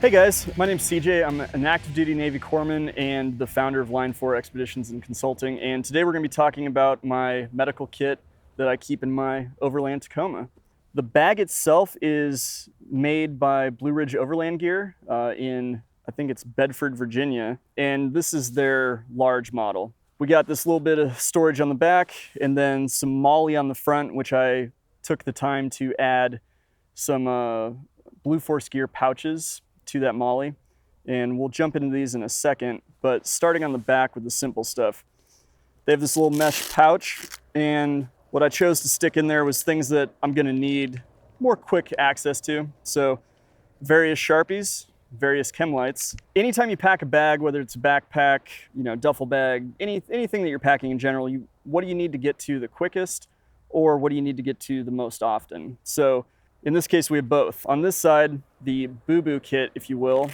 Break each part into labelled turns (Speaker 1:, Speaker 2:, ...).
Speaker 1: Hey guys, my name's CJ. I'm an active duty Navy corpsman and the founder of Line 4 Expeditions and Consulting. And today we're going to be talking about my medical kit that I keep in my Overland Tacoma. The bag itself is made by Blue Ridge Overland Gear in, I think it's Bedford, Virginia. And this is their large model. We got this little bit of storage on the back and then some MOLLE on the front, which I took the time to add some Blue Force Gear pouches to that MOLLE, and we'll jump into these in a second. But starting on the back with the simple stuff, they have this little mesh pouch, and what I chose to stick in there was things that I'm going to need more quick access to. So various Sharpies, various chem lights. Anytime you pack a bag, whether it's a backpack, duffel bag, anything that you're packing in general, what do you need to get to the quickest, or what do you need to get to the most often? So in this case, we have both. On this side, the boo-boo kit, if you will.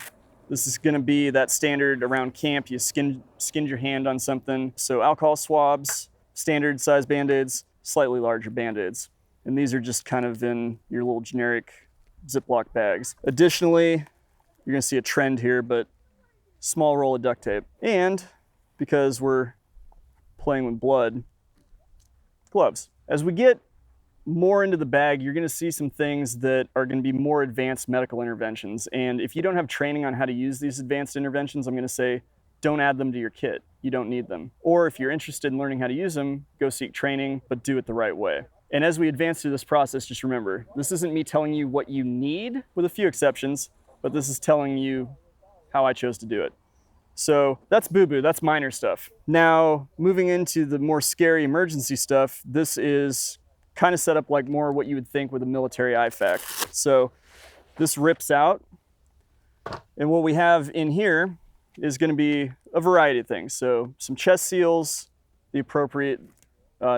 Speaker 1: This is going to be that standard around camp. You skinned your hand on something. So alcohol swabs, standard size Band-Aids, slightly larger Band-Aids. And these are just kind of in your little generic Ziploc bags. Additionally, you're going to see a trend here, but small roll of duct tape. And because we're playing with blood, gloves. As we get more into the bag, you're going to see some things that are going to be more advanced medical interventions. And if you don't have training on how to use these advanced interventions, I'm going to say don't add them to your kit. You don't need them. Or if you're interested in learning how to use them, go seek training, but do it the right way. And as we advance through this process, just remember, this isn't me telling you what you need, with a few exceptions, but this is telling you how I chose to do it. So that's boo-boo, that's minor stuff. Now, moving into the more scary emergency stuff, this is kind of set up like more what you would think with a military IFAC. So this rips out, and what we have in here is going to be a variety of things. So some chest seals, the appropriate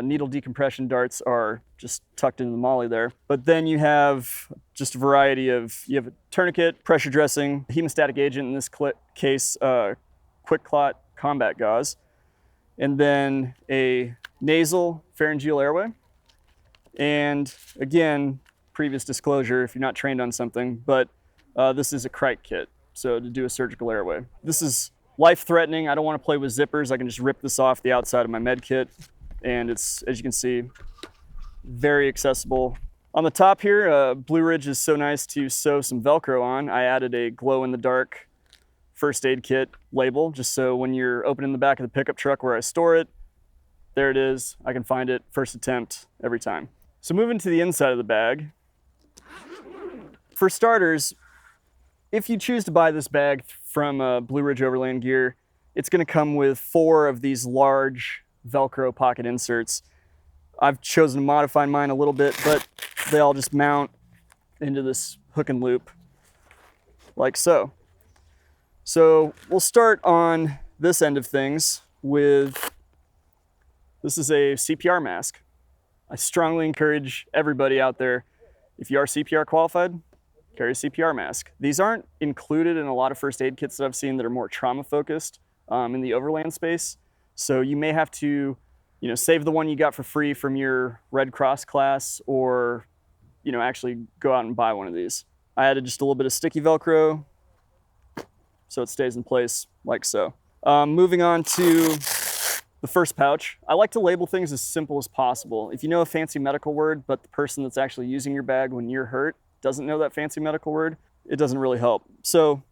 Speaker 1: needle decompression darts are just tucked into the MOLLE there. But then you have just a variety of, you have a tourniquet, pressure dressing, hemostatic agent, in this case, quick clot combat gauze, and then a nasal pharyngeal airway. And again, previous disclosure, if you're not trained on something, but this is a Crike kit, so to do a surgical airway. This is life-threatening. I don't want to play with zippers. I can just rip this off the outside of my med kit, and it's, as you can see, very accessible. On the top here, Blue Ridge is so nice to sew some Velcro on. I added a glow-in-the-dark first aid kit label, just so when you're opening the back of the pickup truck where I store it, there it is. I can find it first attempt every time. So moving to the inside of the bag. For starters, if you choose to buy this bag from Blue Ridge Overland Gear, it's going to come with 4 of these large Velcro pocket inserts. I've chosen to modify mine a little bit, but they all just mount into this hook and loop like so. So we'll start on this end of things with, this is a CPR mask. I strongly encourage everybody out there, if you are CPR qualified, carry a CPR mask. These aren't included in a lot of first aid kits that I've seen that are more trauma focused in the overland space. So you may have to, save the one you got for free from your Red Cross class, or, actually go out and buy one of these. I added just a little bit of sticky Velcro so it stays in place like so. Moving on to the first pouch. I like to label things as simple as possible. If you know a fancy medical word, but the person that's actually using your bag when you're hurt doesn't know that fancy medical word, it doesn't really help. So,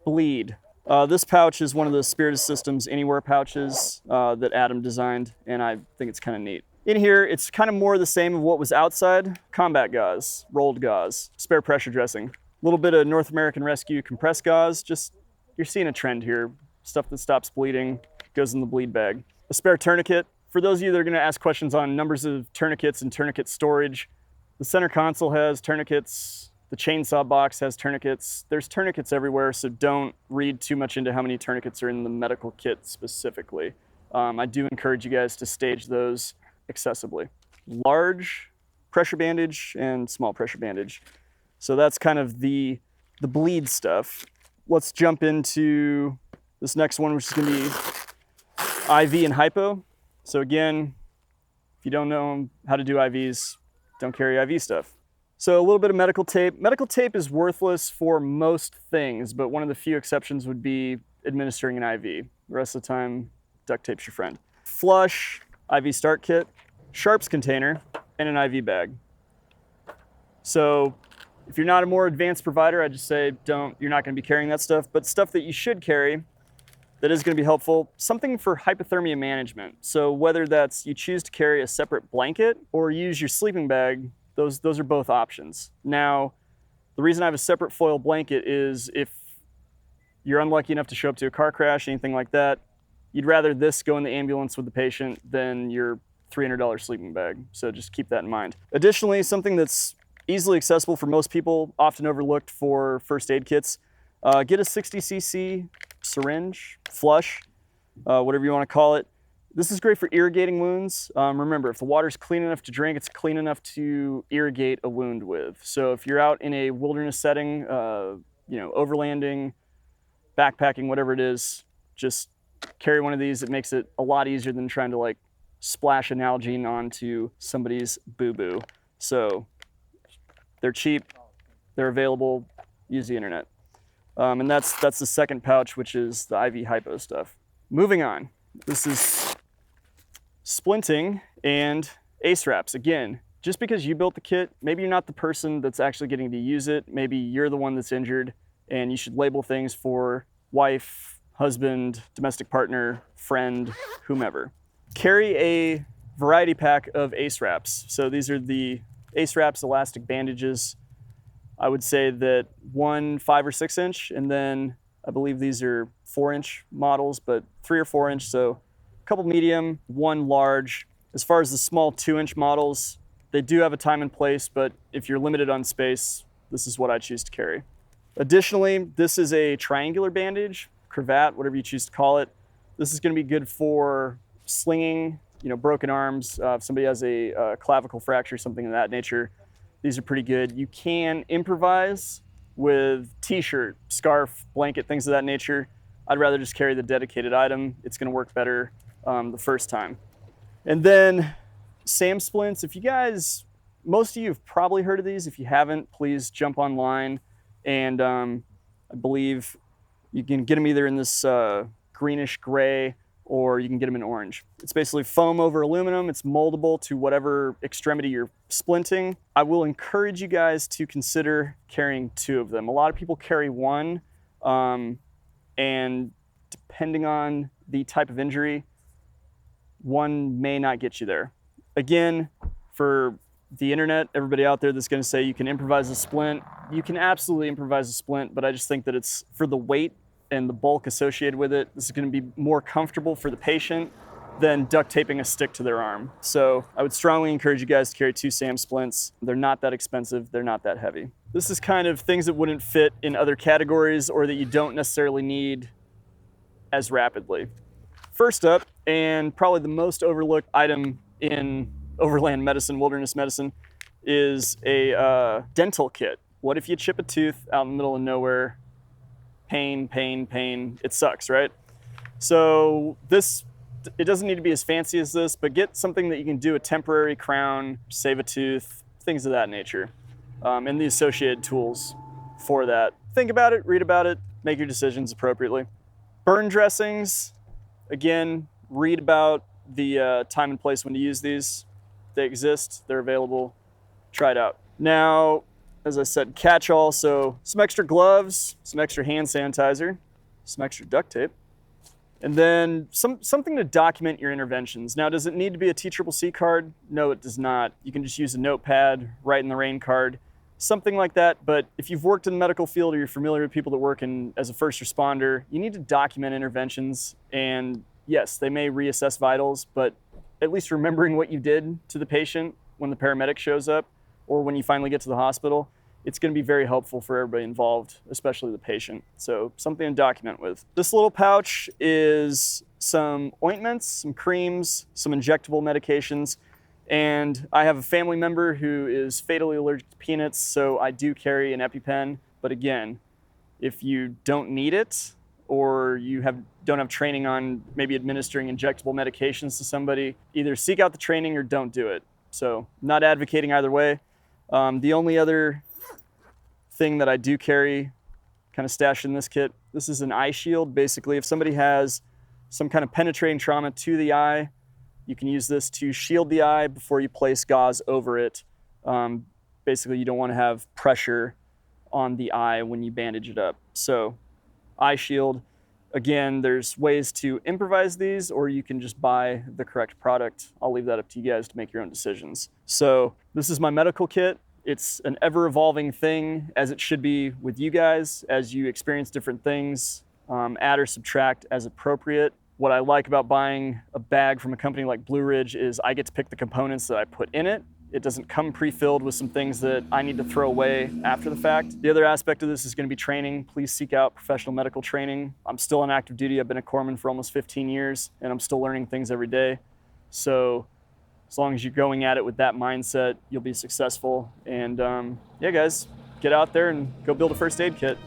Speaker 1: bleed. This pouch is one of the Spiritus Systems Anywhere pouches that Adam designed, and I think it's kind of neat. In here, it's kind of more the same of what was outside. Combat gauze, rolled gauze, spare pressure dressing. A little bit of North American Rescue compressed gauze. Just, you're seeing a trend here. Stuff that stops bleeding goes in the bleed bag. A spare tourniquet. For those of you that are going to ask questions on numbers of tourniquets and tourniquet storage, the center console has tourniquets, the chainsaw box has tourniquets. There's tourniquets everywhere, so don't read too much into how many tourniquets are in the medical kit specifically. I do encourage you guys to stage those accessibly. Large pressure bandage and small pressure bandage. So that's kind of the bleed stuff. Let's jump into this next one, which is going to be IV and hypo. So again, if you don't know how to do IVs, don't carry IV stuff. So a little bit of medical tape. Medical tape is worthless for most things, but one of the few exceptions would be administering an IV. The rest of the time, duct tape's your friend. Flush, IV start kit, sharps container, and an IV bag. So if you're not a more advanced provider, I just say you're not going to be carrying that stuff, but stuff that you should carry that is going to be helpful, something for hypothermia management. So whether that's you choose to carry a separate blanket or use your sleeping bag, those are both options. Now, the reason I have a separate foil blanket is if you're unlucky enough to show up to a car crash, anything like that, you'd rather this go in the ambulance with the patient than your $300 sleeping bag. So just keep that in mind. Additionally, something that's easily accessible for most people, often overlooked for first aid kits, get a 60cc syringe, flush, whatever you want to call it. This is great for irrigating wounds. Remember, if the water's clean enough to drink, it's clean enough to irrigate a wound with. So if you're out in a wilderness setting, overlanding, backpacking, whatever it is, just carry one of these. It makes it a lot easier than trying to like splash a Nalgene onto somebody's boo-boo. So they're cheap, they're available, use the internet. And that's the second pouch, which is the IV hypo stuff. Moving on, this is splinting and ace wraps. Again, just because you built the kit, maybe you're not the person that's actually getting to use it. Maybe you're the one that's injured, and you should label things for wife, husband, domestic partner, friend, whomever. Carry a variety pack of ace wraps. So these are the ace wraps elastic bandages. I would say that one 5 or 6 inch, and then I believe these are 4-inch models, but 3 or 4 inch. So a couple medium, one large. As far as the small 2-inch models, they do have a time and place, but if you're limited on space, this is what I choose to carry. Additionally, this is a triangular bandage, cravat, whatever you choose to call it. This is going to be good for slinging, broken arms. If somebody has a clavicle fracture, something of that nature, these are pretty good. You can improvise with t-shirt, scarf, blanket, things of that nature. I'd rather just carry the dedicated item. It's going to work better the first time. And then SAM splints. If you guys, most of you have probably heard of these. If you haven't, please jump online. And I believe you can get them either in this greenish gray, or you can get them in orange. It's basically foam over aluminum. It's moldable to whatever extremity you're splinting. I will encourage you guys to consider carrying 2 of them. A lot of people carry one, and depending on the type of injury, one may not get you there. Again, for the internet, everybody out there that's going to say you can improvise a splint, you can absolutely improvise a splint, but I just think that it's for the weight and the bulk associated with it, this is going to be more comfortable for the patient than duct taping a stick to their arm. So I would strongly encourage you guys to carry 2 SAM splints. They're not that expensive, they're not that heavy. This is kind of things that wouldn't fit in other categories or that you don't necessarily need as rapidly. First up, and probably the most overlooked item in overland medicine, wilderness medicine, is a dental kit. What if you chip a tooth out in the middle of nowhere? Pain, pain, pain. It sucks, right? So it doesn't need to be as fancy as this, but get something that you can do a temporary crown, save a tooth, things of that nature, and the associated tools for that. Think about it, read about it, make your decisions appropriately. Burn dressings, again, read about the time and place when to use these. They exist, they're available, try it out. Now, as I said, catch-all, so some extra gloves, some extra hand sanitizer, some extra duct tape, and then something to document your interventions. Now, does it need to be a TCCC card? No, it does not. You can just use a notepad, write in the rain card, something like that. But if you've worked in the medical field or you're familiar with people that work as a first responder, you need to document interventions. And yes, they may reassess vitals, but at least remembering what you did to the patient when the paramedic shows up, or when you finally get to the hospital, it's going to be very helpful for everybody involved, especially the patient. So something to document with. This little pouch is some ointments, some creams, some injectable medications, and I have a family member who is fatally allergic to peanuts, so I do carry an EpiPen. But again, if you don't need it, or you don't have training on maybe administering injectable medications to somebody, either seek out the training or don't do it. So not advocating either way. The only other thing that I do carry kind of stashed in this kit, this is an eye shield. Basically, if somebody has some kind of penetrating trauma to the eye, you can use this to shield the eye before you place gauze over it. Basically, you don't want to have pressure on the eye when you bandage it up. So, eye shield. Again, there's ways to improvise these, or you can just buy the correct product. I'll leave that up to you guys to make your own decisions. So this is my medical kit. It's an ever-evolving thing, as it should be with you guys, as you experience different things, add or subtract as appropriate. What I like about buying a bag from a company like Blue Ridge is I get to pick the components that I put in it. It doesn't come pre-filled with some things that I need to throw away after the fact. The other aspect of this is going to be training. Please seek out professional medical training. I'm still on active duty. I've been a corpsman for almost 15 years, and I'm still learning things every day. So as long as you're going at it with that mindset, you'll be successful. And yeah, guys, get out there and go build a first aid kit.